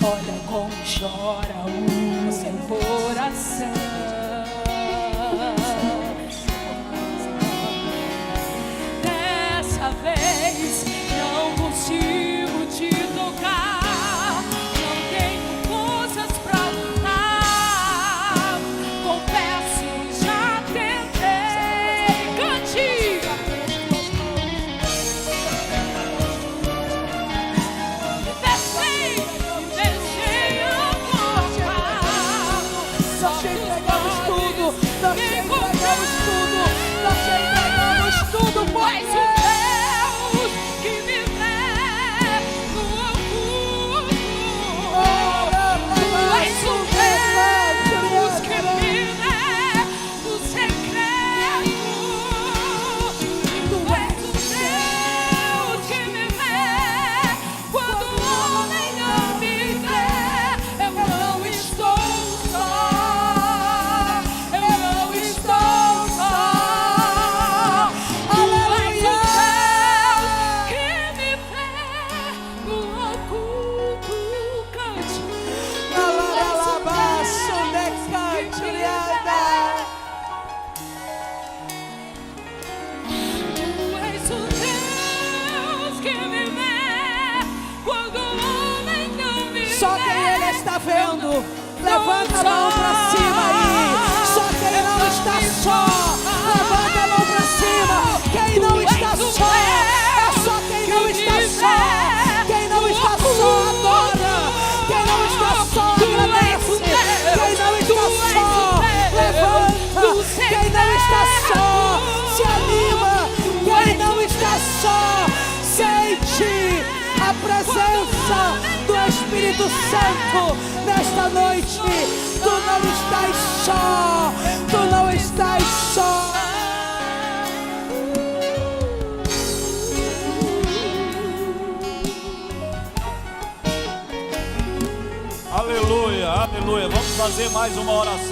Olha como chora o seu coração. Dessa vez não consigo te tocar, não tenho forças pra lutar. Confesso, já tentei. Cante! Nós te entregamos tudo, nós te entregamos tudo, nós te entregamos tudo, Mas o Deus que me vê no oculto, Tu és o Deus que me vê no secreto, Tu és o Deus que me vê quando o homem não me vê. Eu não estou só, eu não estou só. Tu és o Deus que me vê no oculto. Cante. Alarabaço, decanturiada. Tu és o Deus que me vê quando o homem não me vê. Só quem Ele está vendo, levanta a mão pra cima aí. Só quem não está só, levanta a mão pra cima. Quem não está só, é só quem não está só. Quem não está só adora. Quem não está só agradece. Quem não está só levanta. Quem não está só se anima. Quem não está só sente a presença do Espírito Santo nesta noite. Tu não estás só, tu não estás só. Aleluia, aleluia. Vamos fazer mais uma oração.